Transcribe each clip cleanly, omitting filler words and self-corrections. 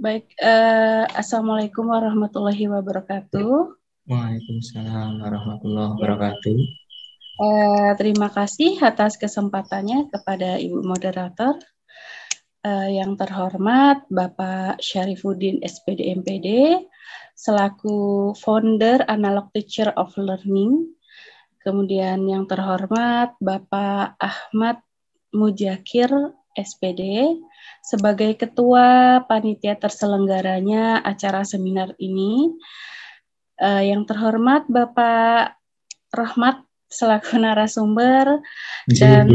Baik, Assalamualaikum warahmatullahi wabarakatuh. Waalaikumsalam warahmatullahi wabarakatuh. Terima kasih atas kesempatannya kepada Ibu Moderator. Yang terhormat Bapak Syarifuddin SPD MPD, selaku founder Analog Teacher of Learning. Kemudian yang terhormat Bapak Ahmad Mujakir SPD, sebagai Ketua Panitia terselenggaranya acara seminar ini. Yang terhormat Bapak Rahmat selaku narasumber dan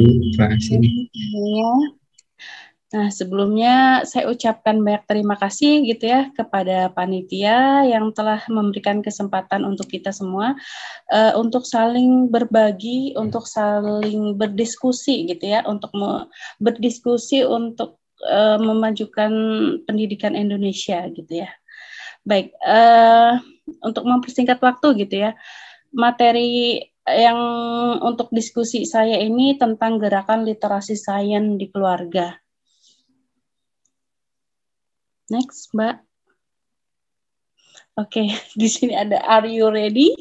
nah, sebelumnya saya ucapkan banyak terima kasih gitu ya kepada panitia yang telah memberikan kesempatan untuk kita semua untuk saling berbagi, untuk saling berdiskusi gitu ya, untuk berdiskusi untuk memajukan pendidikan Indonesia gitu ya. Baik, untuk mempersingkat waktu gitu ya, materi yang untuk diskusi saya ini tentang gerakan literasi sains di keluarga. Next, Mbak. Oke, di sini ada Are you ready?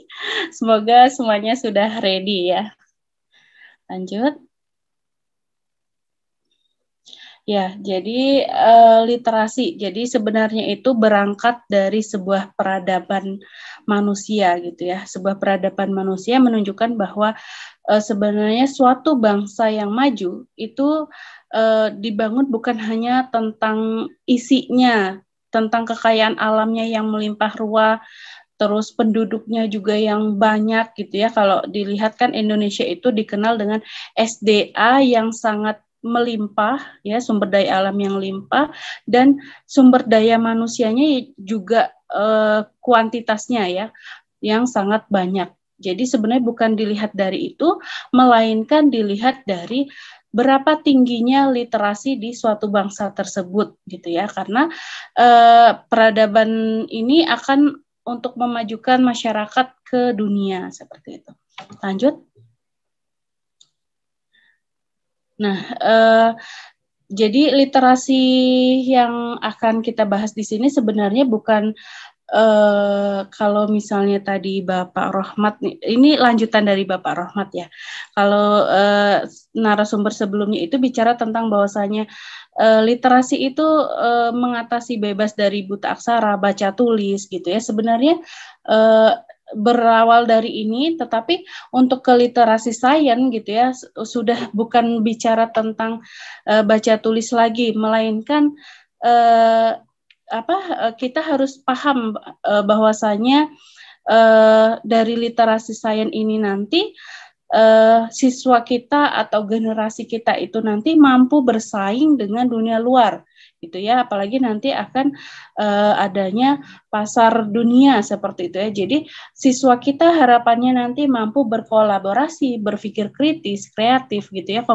Semoga semuanya sudah ready ya. Lanjut. Ya, jadi literasi. Jadi sebenarnya itu berangkat dari sebuah peradaban manusia gitu ya. Sebuah peradaban manusia menunjukkan bahwa sebenarnya suatu bangsa yang maju itu dibangun bukan hanya tentang isinya, tentang kekayaan alamnya yang melimpah ruah, terus penduduknya juga yang banyak gitu ya. Kalau dilihat kan Indonesia itu dikenal dengan SDA yang sangat melimpah ya, sumber daya alam yang limpah, dan sumber daya manusianya juga kuantitasnya ya yang sangat banyak. Jadi sebenarnya bukan dilihat dari itu, melainkan dilihat dari berapa tingginya literasi di suatu bangsa tersebut gitu ya. Karena peradaban ini akan untuk memajukan masyarakat ke dunia seperti itu. Lanjut. Nah, jadi literasi yang akan kita bahas di sini sebenarnya bukan kalau misalnya tadi Bapak Rohmat, ini lanjutan dari Bapak Rohmat ya. Kalau narasumber sebelumnya itu bicara tentang bahwasanya literasi itu mengatasi bebas dari buta aksara, baca tulis gitu ya. Sebenarnya berawal dari ini, tetapi untuk ke literasi sains gitu ya sudah bukan bicara tentang baca tulis lagi, melainkan kita harus paham bahwasanya dari literasi sains ini nanti siswa kita atau generasi kita itu nanti mampu bersaing dengan dunia luar gitu ya, apalagi nanti akan adanya pasar dunia seperti itu ya. Jadi siswa kita harapannya nanti mampu berkolaborasi, berpikir kritis, kreatif gitu ya,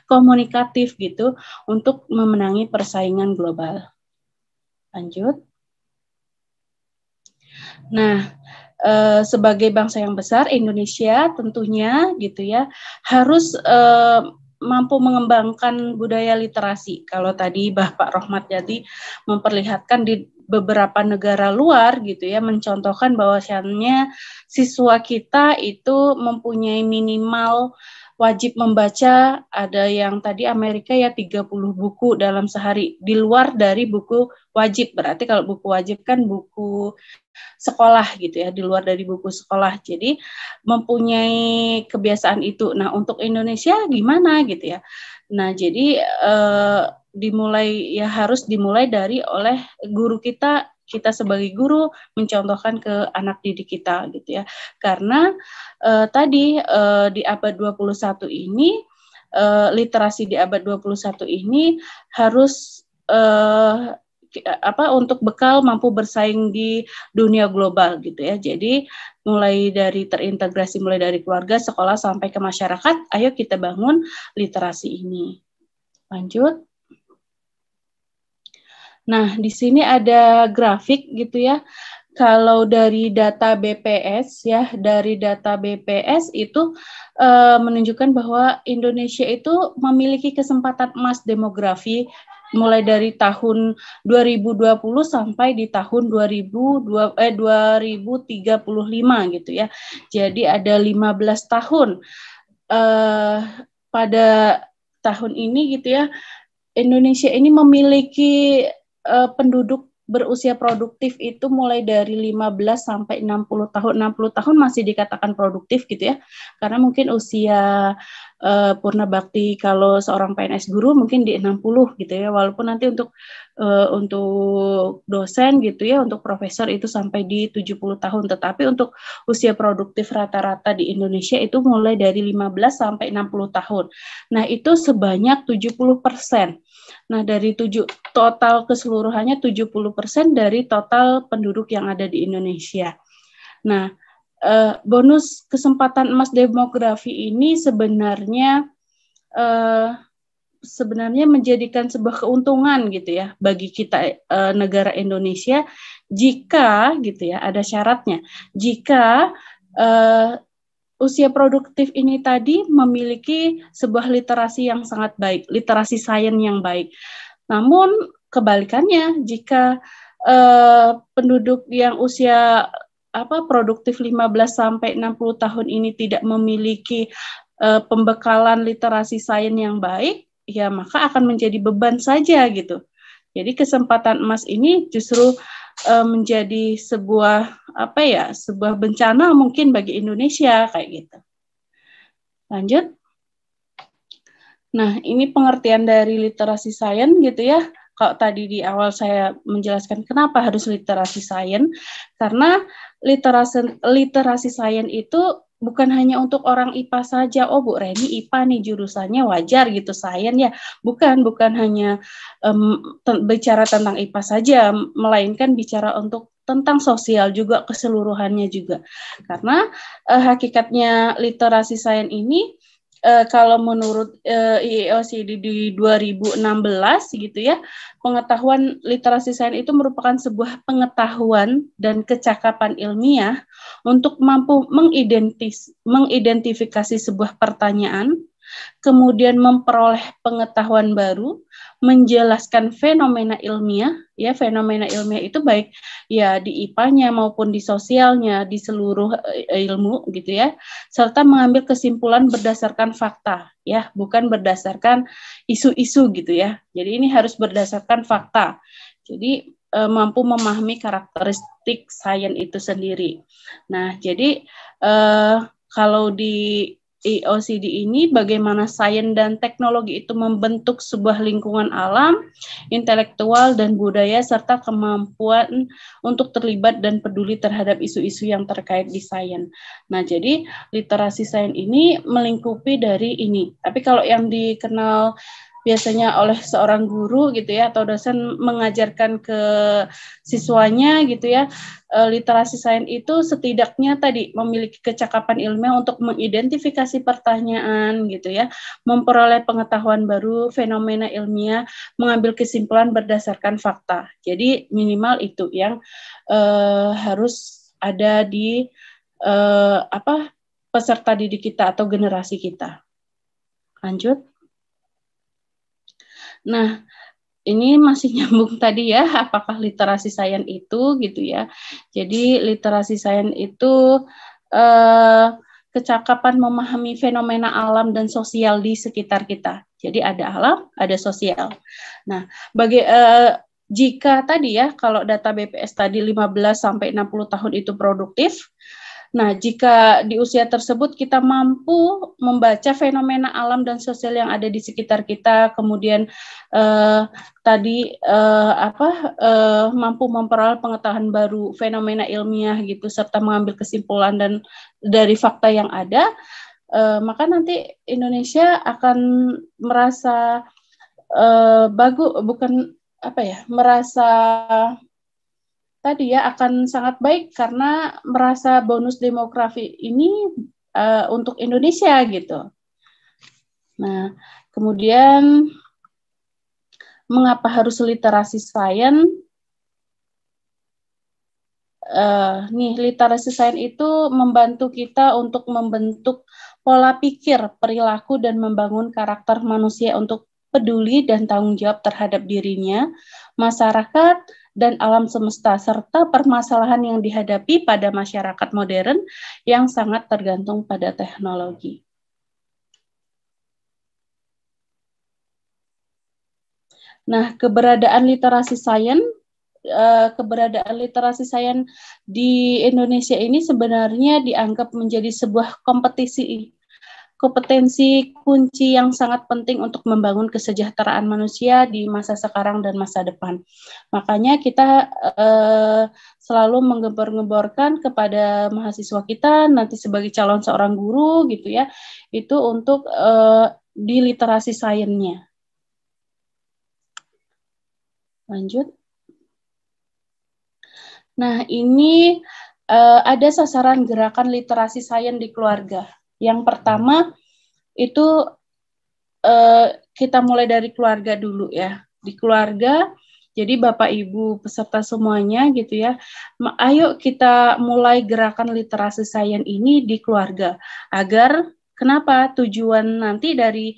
komunikatif gitu untuk memenangi persaingan global. Lanjut. Nah, sebagai bangsa yang besar, Indonesia tentunya gitu ya harus mampu mengembangkan budaya literasi. Kalau tadi Bapak Rohmat jadi memperlihatkan di beberapa negara luar gitu ya, mencontohkan bahwasannya siswa kita itu mempunyai minimal wajib membaca, ada yang tadi Amerika ya 30 buku dalam sehari, di luar dari buku wajib. Berarti kalau buku wajib kan buku sekolah gitu ya, di luar dari buku sekolah. Jadi mempunyai kebiasaan itu. Nah, untuk Indonesia gimana gitu ya. Nah, jadi harus dimulai dari oleh guru kita sebagai guru mencontohkan ke anak didik kita gitu ya. Karena tadi di abad 21 ini literasi di abad 21 ini harus untuk bekal mampu bersaing di dunia global gitu ya. Jadi mulai dari terintegrasi, mulai dari keluarga, sekolah sampai ke masyarakat, ayo kita bangun literasi ini. Lanjut. Nah, di sini ada grafik gitu ya. Kalau dari data BPS ya, dari data BPS itu menunjukkan bahwa Indonesia itu memiliki kesempatan emas demografi mulai dari tahun 2020 sampai di tahun 2035 gitu ya. Jadi ada 15 tahun. Pada tahun ini gitu ya, Indonesia ini memiliki penduduk berusia produktif itu mulai dari 15 sampai 60 tahun. 60 tahun masih dikatakan produktif gitu ya. Karena mungkin usia purna bakti kalau seorang PNS guru mungkin di 60 gitu ya. Walaupun nanti untuk dosen gitu ya, untuk profesor itu sampai di 70 tahun. Tetapi untuk usia produktif rata-rata di Indonesia itu mulai dari 15 sampai 60 tahun. Nah, itu sebanyak 70%. Nah, dari total keseluruhannya 70% dari total penduduk yang ada di Indonesia. Nah, bonus kesempatan emas demografi ini sebenarnya menjadikan sebuah keuntungan gitu ya bagi kita negara Indonesia jika gitu ya, ada syaratnya. Jika usia produktif ini tadi memiliki sebuah literasi yang sangat baik, literasi sains yang baik. Namun kebalikannya, jika penduduk yang usia produktif 15 sampai 60 tahun ini tidak memiliki pembekalan literasi sains yang baik, ya maka akan menjadi beban saja gitu. Jadi kesempatan emas ini justru menjadi sebuah bencana mungkin bagi Indonesia kayak gitu. Lanjut. Nah, ini pengertian dari literasi sains gitu ya. Kalau tadi di awal saya menjelaskan kenapa harus literasi sains, karena literasi sains itu bukan hanya untuk orang IPA saja. Oh, Bu Reni IPA nih jurusannya, wajar gitu sains ya. Bukan hanya bicara tentang IPA saja, melainkan bicara untuk tentang sosial juga keseluruhannya juga. Karena hakikatnya literasi sains ini kalau menurut IEOCD di 2016 gitu ya, pengetahuan literasi sains itu merupakan sebuah pengetahuan dan kecakapan ilmiah untuk mampu mengidentifikasi sebuah pertanyaan, kemudian memperoleh pengetahuan baru, menjelaskan fenomena ilmiah, ya fenomena ilmiah itu baik ya di IPA-nya maupun di sosialnya, di seluruh ilmu gitu ya, serta mengambil kesimpulan berdasarkan fakta, ya bukan berdasarkan isu-isu gitu ya. Jadi ini harus berdasarkan fakta. Jadi mampu memahami karakteristik sains itu sendiri. Nah, jadi kalau di IOCD ini bagaimana sains dan teknologi itu membentuk sebuah lingkungan alam, intelektual dan budaya serta kemampuan untuk terlibat dan peduli terhadap isu-isu yang terkait di sains. Nah, jadi literasi sains ini melingkupi dari ini. Tapi kalau yang dikenal biasanya oleh seorang guru gitu ya atau dosen mengajarkan ke siswanya gitu ya, literasi sains itu setidaknya tadi memiliki kecakapan ilmiah untuk mengidentifikasi pertanyaan gitu ya, memperoleh pengetahuan baru, fenomena ilmiah, mengambil kesimpulan berdasarkan fakta. Jadi minimal itu yang harus ada di peserta didik kita atau generasi kita. Lanjut. Nah, ini masih nyambung tadi ya, apakah literasi sains itu gitu ya. Jadi literasi sains itu kecakapan memahami fenomena alam dan sosial di sekitar kita. Jadi ada alam, ada sosial. Nah, jika tadi ya, kalau data BPS tadi 15 sampai 60 tahun itu produktif, nah, jika di usia tersebut kita mampu membaca fenomena alam dan sosial yang ada di sekitar kita, kemudian mampu memperoleh pengetahuan baru, fenomena ilmiah gitu, serta mengambil kesimpulan dan dari fakta yang ada, maka nanti Indonesia akan merasa merasa tadi ya akan sangat baik karena merasa bonus demografi ini untuk Indonesia gitu. Nah, kemudian mengapa harus literasi sains? Literasi sains itu membantu kita untuk membentuk pola pikir, perilaku, dan membangun karakter manusia untuk peduli dan tanggung jawab terhadap dirinya, masyarakat, dan alam semesta, serta permasalahan yang dihadapi pada masyarakat modern yang sangat tergantung pada teknologi. Nah, keberadaan literasi sains di Indonesia ini sebenarnya dianggap menjadi sebuah kompetensi kunci yang sangat penting untuk membangun kesejahteraan manusia di masa sekarang dan masa depan. Makanya kita selalu menggembor-gemborkan kepada mahasiswa kita nanti sebagai calon seorang guru gitu ya, itu untuk di literasi sainsnya. Lanjut. Nah, ini ada sasaran gerakan literasi sains di keluarga. Yang pertama itu kita mulai dari keluarga dulu ya. Di keluarga, jadi Bapak Ibu peserta semuanya gitu ya. Ayo kita mulai gerakan literasi sains ini di keluarga agar kenapa? Tujuan nanti dari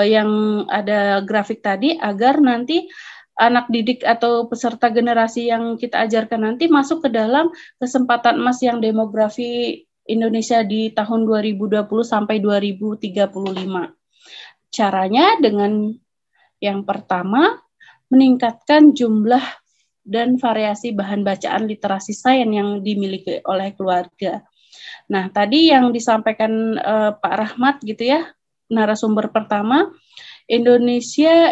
yang ada grafik tadi agar nanti anak didik atau peserta generasi yang kita ajarkan nanti masuk ke dalam kesempatan emas yang demografi Indonesia di tahun 2020 sampai 2035. Caranya dengan yang pertama, meningkatkan jumlah dan variasi bahan bacaan literasi sains yang dimiliki oleh keluarga. Nah, tadi yang disampaikan Pak Rahmat gitu ya, narasumber pertama, Indonesia,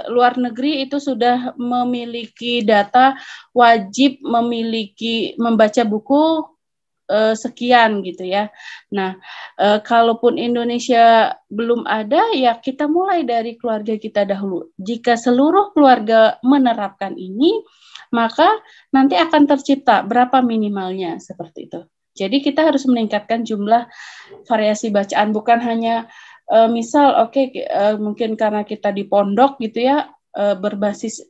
luar negeri itu sudah memiliki data wajib membaca buku sekian gitu ya. Nah, kalaupun Indonesia belum ada, ya kita mulai dari keluarga kita dahulu. Jika seluruh keluarga menerapkan ini, maka nanti akan tercipta berapa minimalnya seperti itu. Jadi kita harus meningkatkan jumlah variasi bacaan, bukan hanya misal mungkin karena kita di pondok gitu ya, berbasis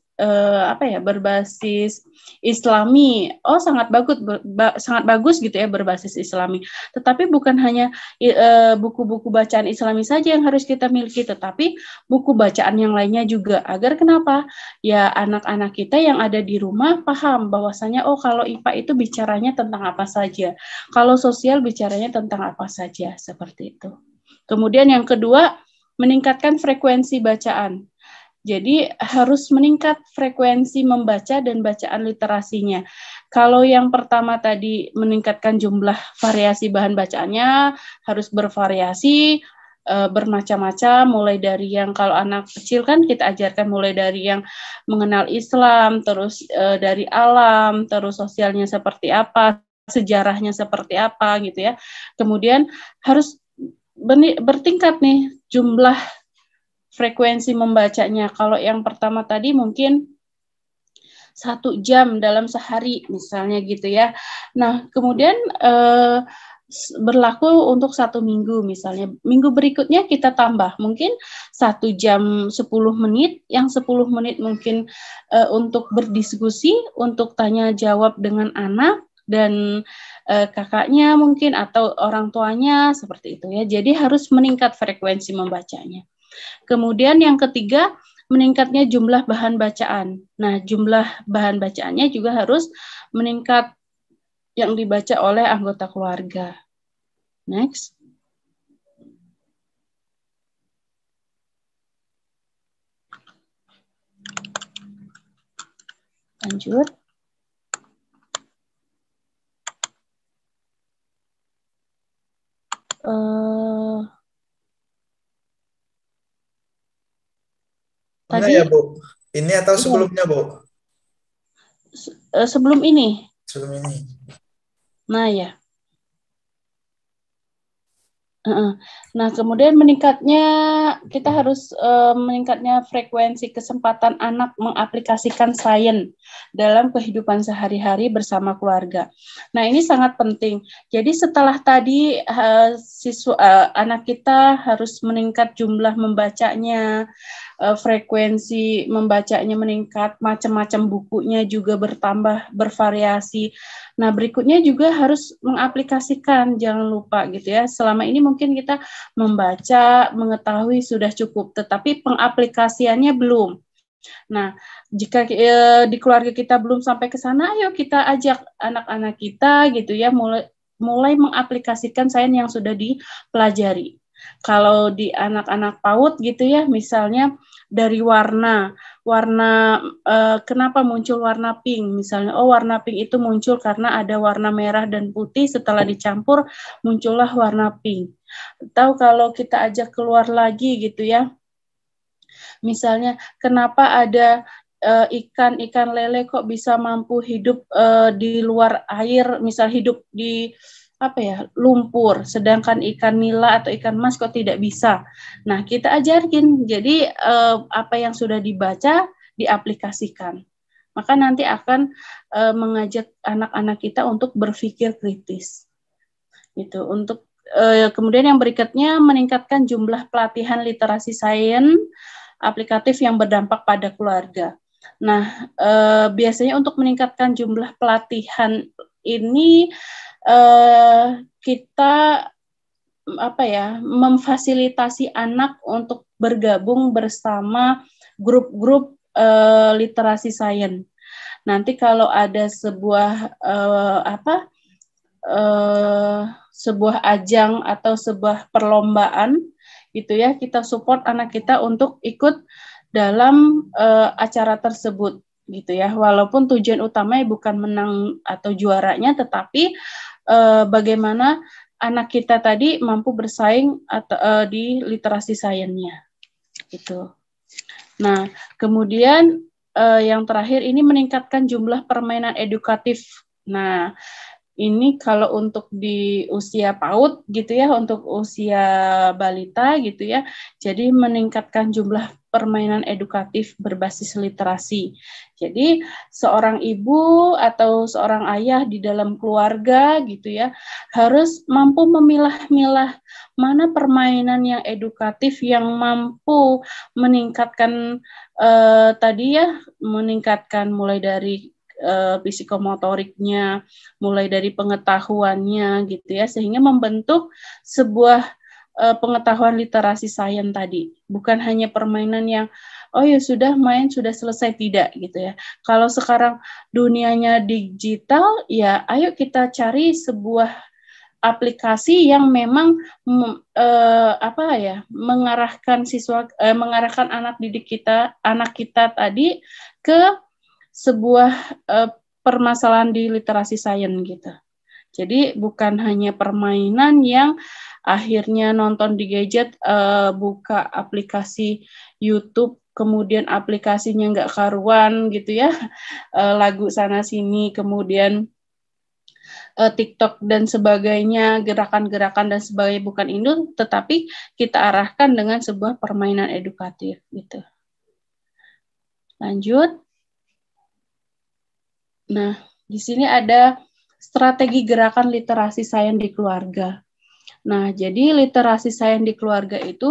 berbasis Islami. Oh, sangat bagus gitu ya berbasis Islami. Tetapi bukan hanya buku-buku bacaan Islami saja yang harus kita miliki, tetapi buku bacaan yang lainnya juga. Agar kenapa? Ya anak-anak kita yang ada di rumah paham bahwasanya kalau IPA itu bicaranya tentang apa saja. Kalau sosial bicaranya tentang apa saja, seperti itu. Kemudian yang kedua, meningkatkan frekuensi bacaan. Jadi harus meningkat frekuensi membaca dan bacaan literasinya. Kalau yang pertama tadi meningkatkan jumlah variasi bahan bacaannya, harus bervariasi, bermacam-macam, mulai dari yang kalau anak kecil kan kita ajarkan mulai dari yang mengenal Islam, terus dari alam, terus sosialnya seperti apa, sejarahnya seperti apa gitu ya. Kemudian harus bertingkat nih jumlah frekuensi membacanya. Kalau yang pertama tadi mungkin 1 jam dalam sehari misalnya gitu ya. Nah kemudian berlaku untuk 1 minggu misalnya. Minggu berikutnya kita tambah mungkin 1 jam 10 menit, yang 10 menit mungkin untuk berdiskusi, untuk tanya jawab dengan anak dan kakaknya mungkin atau orang tuanya seperti itu ya. Jadi harus meningkat frekuensi membacanya. Kemudian yang ketiga, meningkatnya jumlah bahan bacaan. Nah, jumlah bahan bacaannya juga harus meningkat yang dibaca oleh anggota keluarga. Next. Lanjut. Tadi ya, Bu? Ini atau sebelumnya, Bu? Sebelum ini. Sebelum ini. Nah, ya. Nah, kemudian kita harus meningkatnya frekuensi kesempatan anak mengaplikasikan sains dalam kehidupan sehari-hari bersama keluarga. Nah, ini sangat penting. Jadi setelah tadi anak kita harus meningkat jumlah membacanya, frekuensi membacanya meningkat, macam-macam bukunya juga bertambah, bervariasi. Nah, berikutnya juga harus mengaplikasikan, jangan lupa gitu ya. Selama ini mungkin mungkin kita membaca, mengetahui sudah cukup, tetapi pengaplikasiannya belum. Nah, jika di keluarga kita belum sampai ke sana, ayo kita ajak anak-anak kita gitu ya, mulai mengaplikasikan sains yang sudah dipelajari. Kalau di anak-anak PAUD gitu ya, misalnya dari warna kenapa muncul warna pink misalnya, warna pink itu muncul karena ada warna merah dan putih, setelah dicampur muncullah warna pink. Atau kalau kita ajak keluar lagi gitu ya, misalnya kenapa ada ikan lele kok bisa mampu hidup di luar air, misal hidup di lumpur, sedangkan ikan nila atau ikan mas kok tidak bisa. Nah, kita ajarin, jadi apa yang sudah dibaca diaplikasikan. Maka nanti akan mengajak anak-anak kita untuk berpikir kritis. Gitu. Untuk kemudian yang berikutnya, meningkatkan jumlah pelatihan literasi sains aplikatif yang berdampak pada keluarga. Nah, biasanya untuk meningkatkan jumlah pelatihan ini kita memfasilitasi anak untuk bergabung bersama grup-grup literasi sains. Nanti kalau ada sebuah ajang atau sebuah perlombaan gitu ya, kita support anak kita untuk ikut dalam acara tersebut gitu ya, walaupun tujuan utamanya bukan menang atau juaranya, tetapi bagaimana anak kita tadi mampu bersaing atau di literasi sainsnya gitu. Nah, kemudian yang terakhir ini meningkatkan jumlah permainan edukatif. Nah, ini kalau untuk di usia PAUD gitu ya, untuk usia balita gitu ya, jadi meningkatkan jumlah permainan edukatif berbasis literasi. Jadi seorang ibu atau seorang ayah di dalam keluarga gitu ya, harus mampu memilah-milah mana permainan yang edukatif yang mampu meningkatkan meningkatkan mulai dari psikomotoriknya, mulai dari pengetahuannya gitu ya, sehingga membentuk sebuah pengetahuan literasi sains tadi, bukan hanya permainan yang ya sudah main sudah selesai, tidak gitu ya. Kalau sekarang dunianya digital, ya ayo kita cari sebuah aplikasi yang memang mengarahkan anak kita tadi ke sebuah permasalahan di literasi sains gitu. Jadi bukan hanya permainan yang akhirnya nonton di gadget, buka aplikasi YouTube, kemudian aplikasinya nggak karuan gitu ya, lagu sana sini, kemudian TikTok dan sebagainya, gerakan-gerakan dan sebagainya, bukan itu, tetapi kita arahkan dengan sebuah permainan edukatif gitu. Lanjut. Nah, di sini ada strategi gerakan literasi sains di keluarga. Nah, jadi literasi sains di keluarga itu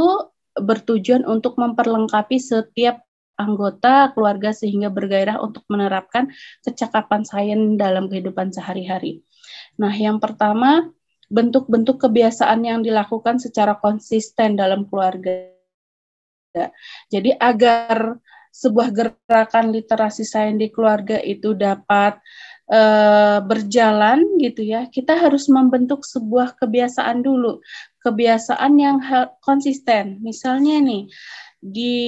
bertujuan untuk memperlengkapi setiap anggota keluarga sehingga bergairah untuk menerapkan kecakapan sains dalam kehidupan sehari-hari. Nah, yang pertama, bentuk-bentuk kebiasaan yang dilakukan secara konsisten dalam keluarga. Jadi agar sebuah gerakan literasi sains di keluarga itu dapat berjalan gitu ya, kita harus membentuk sebuah kebiasaan dulu, kebiasaan yang konsisten. Misalnya nih, di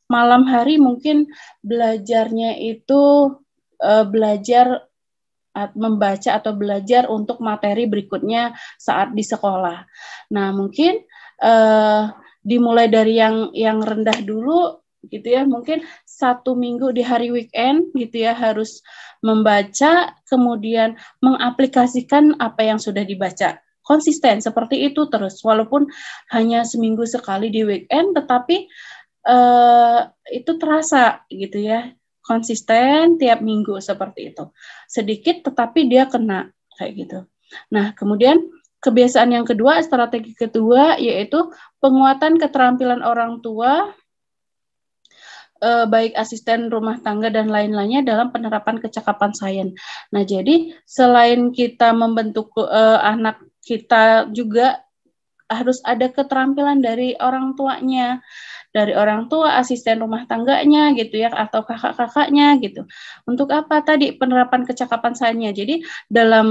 malam hari mungkin belajarnya itu belajar membaca atau belajar untuk materi berikutnya saat di sekolah. Nah, mungkin dimulai dari yang rendah dulu gitu ya, mungkin 1 minggu di hari weekend gitu ya harus membaca, kemudian mengaplikasikan apa yang sudah dibaca. Konsisten seperti itu terus, walaupun hanya seminggu sekali di weekend, tetapi itu terasa gitu ya, konsisten tiap minggu seperti itu. Sedikit tetapi dia kena kayak gitu. Nah, kemudian kebiasaan yang kedua, strategi kedua yaitu penguatan keterampilan orang tua, baik asisten rumah tangga dan lain-lainnya dalam penerapan kecakapan sains. Nah, jadi selain kita membentuk anak kita juga harus ada keterampilan dari orang tuanya, dari orang tua, asisten rumah tangganya gitu ya, atau kakak-kakaknya gitu. Untuk apa tadi penerapan kecakapan sains. Jadi dalam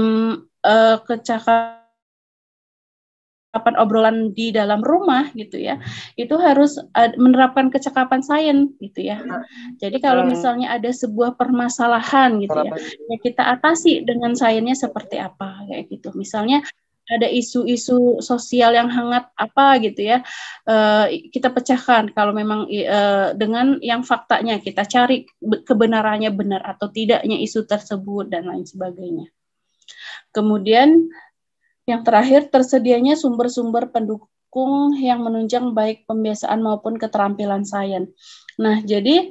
kecakapan obrolan di dalam rumah gitu ya, itu harus menerapkan kecakapan sains gitu ya. Jadi kalau misalnya ada sebuah permasalahan gitu ya, ya kita atasi dengan sainsnya seperti apa kayak gitu. Misalnya ada isu-isu sosial yang hangat apa gitu ya, kita pecahkan kalau memang dengan yang faktanya, kita cari kebenarannya benar atau tidaknya isu tersebut dan lain sebagainya. Kemudian yang terakhir, tersedianya sumber-sumber pendukung yang menunjang baik pembiasaan maupun keterampilan sains. Nah, jadi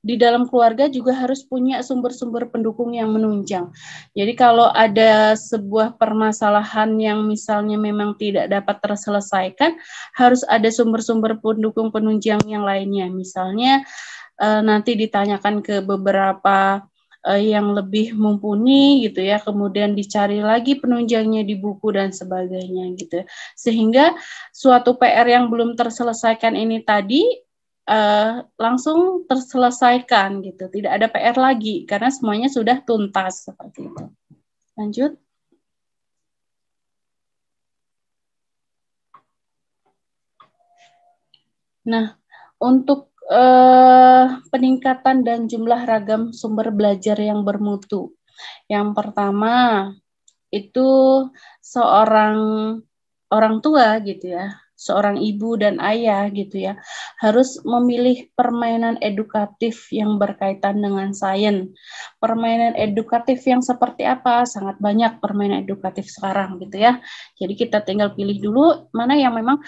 di dalam keluarga juga harus punya sumber-sumber pendukung yang menunjang. Jadi kalau ada sebuah permasalahan yang misalnya memang tidak dapat terselesaikan, harus ada sumber-sumber pendukung penunjang yang lainnya. Misalnya nanti ditanyakan ke beberapa yang lebih mumpuni gitu ya, kemudian dicari lagi penunjangnya di buku dan sebagainya gitu. Sehingga suatu PR yang belum terselesaikan ini tadi langsung terselesaikan gitu, tidak ada PR lagi karena semuanya sudah tuntas seperti itu. Lanjut. Nah, untuk peningkatan dan jumlah ragam sumber belajar yang bermutu. Yang pertama itu seorang orang tua gitu ya, seorang ibu dan ayah gitu ya, harus memilih permainan edukatif yang berkaitan dengan sains. Permainan edukatif yang seperti apa? Sangat banyak permainan edukatif sekarang gitu ya. Jadi kita tinggal pilih dulu mana yang memang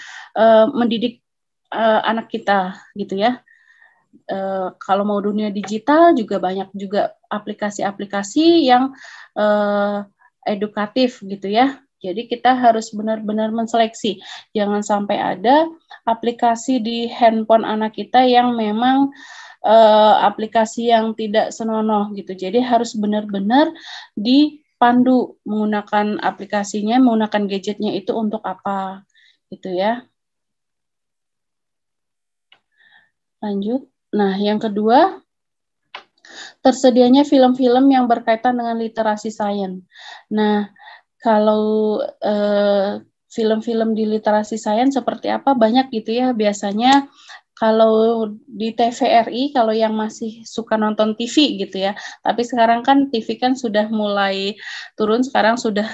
mendidik anak kita gitu ya. Kalau mau dunia digital juga banyak juga aplikasi-aplikasi yang edukatif gitu ya. Jadi kita harus benar-benar menseleksi. Jangan sampai ada aplikasi di handphone anak kita yang memang aplikasi yang tidak senonoh gitu. Jadi harus benar-benar dipandu menggunakan aplikasinya, menggunakan gadgetnya itu untuk apa gitu ya. Lanjut. Nah, yang kedua, tersedianya film-film yang berkaitan dengan literasi sains. Nah, kalau film-film di literasi sains seperti apa? Banyak gitu ya. Biasanya kalau di TVRI, kalau yang masih suka nonton TV gitu ya, tapi sekarang kan TV kan sudah mulai turun, sekarang sudah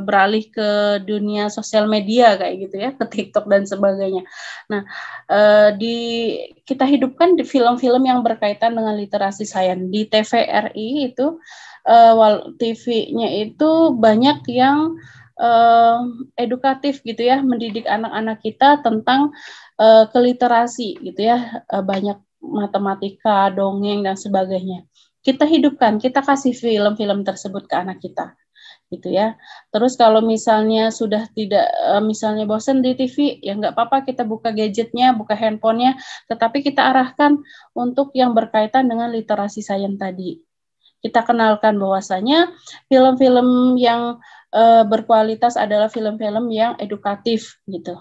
beralih ke dunia sosial media kayak gitu ya, ke TikTok dan sebagainya. Nah, kita hidupkan di film-film yang berkaitan dengan literasi sains. Di TVRI itu, TV-nya itu banyak yang edukatif gitu ya, mendidik anak-anak kita tentang keliterasi gitu ya, banyak matematika, dongeng dan sebagainya. Kita hidupkan, kita kasih film-film tersebut ke anak kita gitu ya. Terus kalau misalnya sudah tidak misalnya bosan di TV, ya nggak apa-apa, kita buka gadgetnya, buka handphonenya, tetapi kita arahkan untuk yang berkaitan dengan literasi sains tadi. Kita kenalkan bahwasanya film-film yang berkualitas adalah film-film yang edukatif gitu.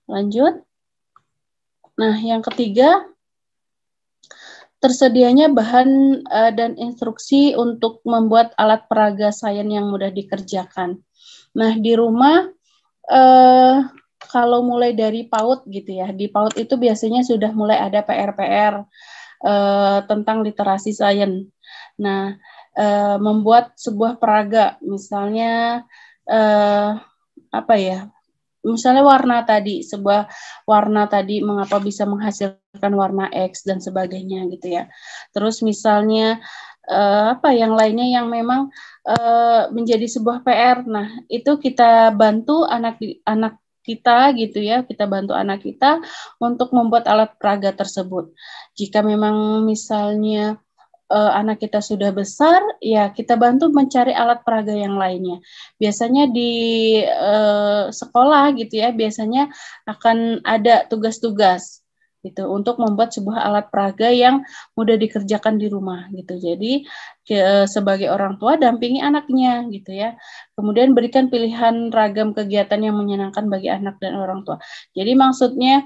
Lanjut. Nah, yang ketiga, tersedianya bahan dan instruksi untuk membuat alat peraga sains yang mudah dikerjakan. Nah, di rumah kalau mulai dari PAUD gitu ya, di PAUD itu biasanya sudah mulai ada PR-PR tentang literasi sains. Nah, membuat sebuah peraga, misalnya apa ya? Misalnya warna tadi, sebuah warna tadi mengapa bisa menghasilkan warna X dan sebagainya gitu ya. Terus misalnya apa yang lainnya yang memang menjadi sebuah PR. Nah, itu kita bantu anak kita gitu ya, kita bantu anak kita untuk membuat alat peraga tersebut. Jika memang misalnya anak kita sudah besar, ya kita bantu mencari alat peraga yang lainnya. Biasanya di sekolah gitu ya, biasanya akan ada tugas-tugas. gitu, untuk membuat sebuah alat peraga yang mudah dikerjakan di rumah gitu. Jadi sebagai orang tua dampingi anaknya gitu ya. Kemudian berikan pilihan ragam kegiatan yang menyenangkan bagi anak dan orang tua. Jadi maksudnya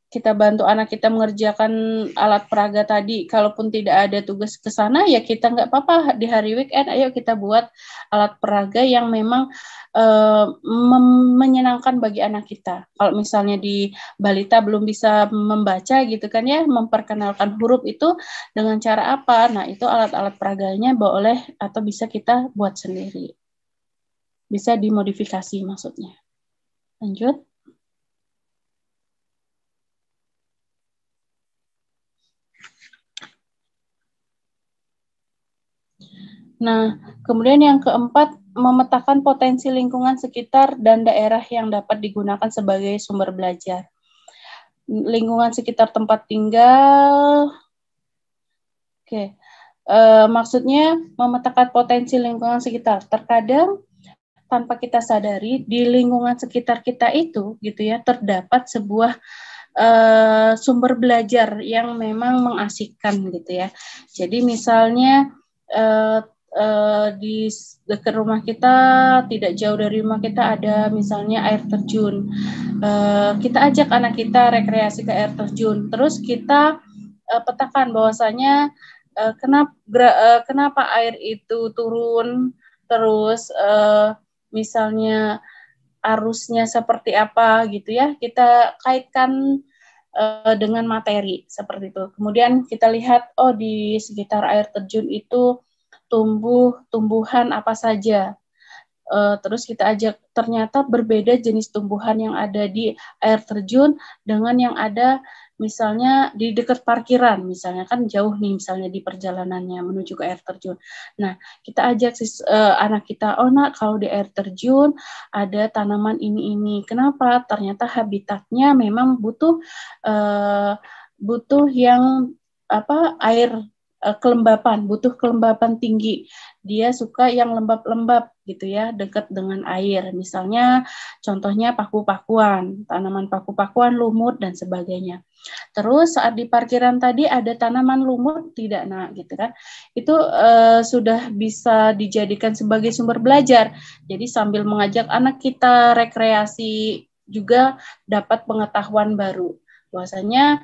kita bantu anak kita mengerjakan alat peraga tadi. Kalaupun tidak ada tugas ke sana, ya kita nggak apa-apa di hari weekend, ayo kita buat alat peraga yang memang menyenangkan bagi anak kita. Kalau misalnya di balita belum bisa membaca gitu kan ya, memperkenalkan huruf itu dengan cara apa? Nah, itu alat-alat peraganya boleh atau bisa kita buat sendiri. Bisa dimodifikasi maksudnya. Lanjut. Nah, kemudian yang keempat, memetakan potensi lingkungan sekitar dan daerah yang dapat digunakan sebagai sumber belajar. Lingkungan sekitar tempat tinggal, maksudnya memetakan potensi lingkungan sekitar. Terkadang tanpa kita sadari di lingkungan sekitar kita itu, gitu ya, terdapat sebuah sumber belajar yang memang mengasihkan, gitu ya. Jadi misalnya di dekat rumah kita, tidak jauh dari rumah kita ada misalnya air terjun. Kita ajak anak kita rekreasi ke air terjun. Terus kita petakan bahwasanya kenapa air itu turun, terus misalnya arusnya seperti apa gitu ya. Kita kaitkan dengan materi seperti itu. Kemudian kita lihat, oh di sekitar air terjun itu tumbuhan apa saja. Terus kita ajak, ternyata berbeda jenis tumbuhan yang ada di air terjun dengan yang ada misalnya di dekat parkiran, misalnya kan jauh nih misalnya di perjalanannya menuju ke air terjun. Nah, kita ajak anak kita, oh nak kalau di air terjun ada tanaman ini. Kenapa? Ternyata habitatnya memang butuh yang air kelembapan, butuh kelembapan tinggi. Dia suka yang lembab-lembab gitu ya, dekat dengan air. Misalnya contohnya paku-pakuan, tanaman paku-pakuan, lumut dan sebagainya. Terus saat di parkiran tadi ada tanaman lumut tidak, nah gitu kan. Itu sudah bisa dijadikan sebagai sumber belajar. Jadi sambil mengajak anak kita rekreasi juga dapat pengetahuan baru. Bahwasanya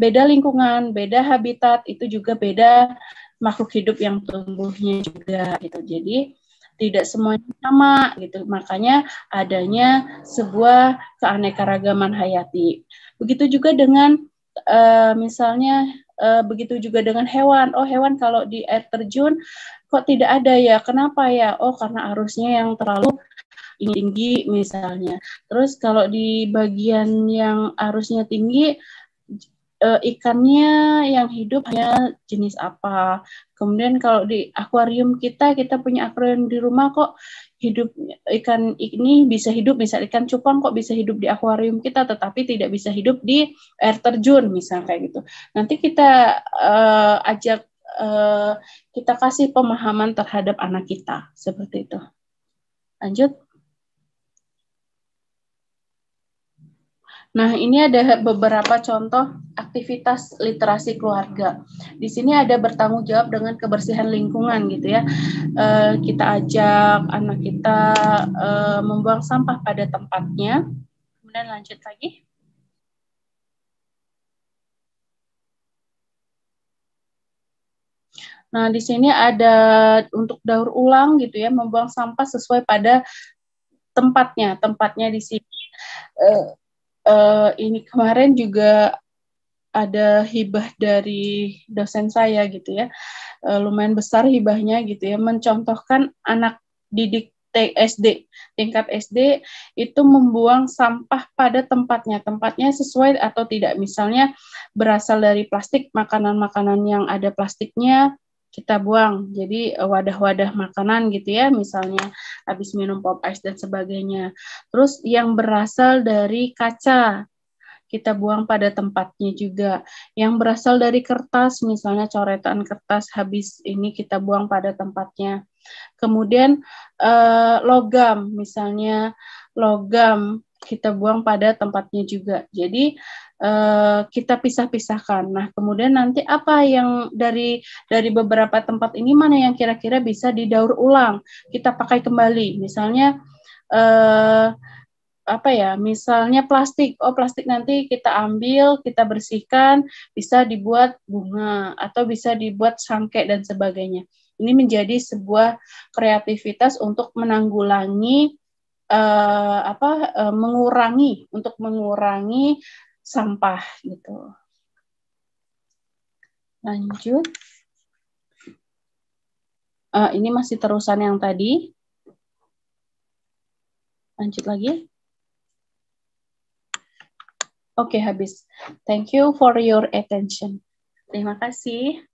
beda lingkungan, beda habitat, itu juga beda makhluk hidup yang tumbuhnya juga gitu. Jadi tidak semuanya sama gitu. Makanya adanya sebuah keanekaragaman hayati. Begitu juga dengan misalnya begitu juga dengan hewan. Oh, hewan kalau di air terjun kok tidak ada ya? Kenapa ya? Oh, karena arusnya yang terlalu tinggi misalnya. Terus kalau di bagian yang arusnya tinggi, ikannya yang hidup hanya jenis apa. Kemudian kalau di akuarium kita punya akuarium di rumah, kok hidup ikan ini bisa hidup, misal ikan cupang kok bisa hidup di akuarium kita, tetapi tidak bisa hidup di air terjun, misal kayak gitu. Nanti kita ajak, kita kasih pemahaman terhadap anak kita, seperti itu. Lanjut. Nah, ini ada beberapa contoh aktivitas literasi keluarga. Di sini ada bertanggung jawab dengan kebersihan lingkungan gitu ya. Kita ajak anak kita membuang sampah pada tempatnya. Kemudian lanjut lagi. Nah, di sini ada untuk daur ulang gitu ya, membuang sampah sesuai pada tempatnya. Tempatnya di sini. Ini kemarin juga ada hibah dari dosen saya gitu ya, lumayan besar hibahnya gitu ya, mencontohkan anak didik SD, tingkat SD itu membuang sampah pada tempatnya sesuai atau tidak, misalnya berasal dari plastik, makanan-makanan yang ada plastiknya kita buang, jadi wadah-wadah makanan gitu ya, misalnya habis minum pop ice dan sebagainya. Terus yang berasal dari kaca kita buang pada tempatnya juga. Yang berasal dari kertas, misalnya coretan kertas habis ini kita buang pada tempatnya. Kemudian logam, misalnya logam kita buang pada tempatnya juga. Jadi kita pisah-pisahkan. Nah, kemudian nanti apa yang dari beberapa tempat ini mana yang kira-kira bisa didaur ulang, kita pakai kembali. Misalnya apa ya? Misalnya plastik. Oh, plastik nanti kita ambil, kita bersihkan, bisa dibuat bunga atau bisa dibuat sangke dan sebagainya. Ini menjadi sebuah kreativitas untuk menanggulangi mengurangi sampah gitu. Lanjut. Ini masih terusan yang tadi. Lanjut lagi. Oke, habis. Thank you for your attention. Terima kasih.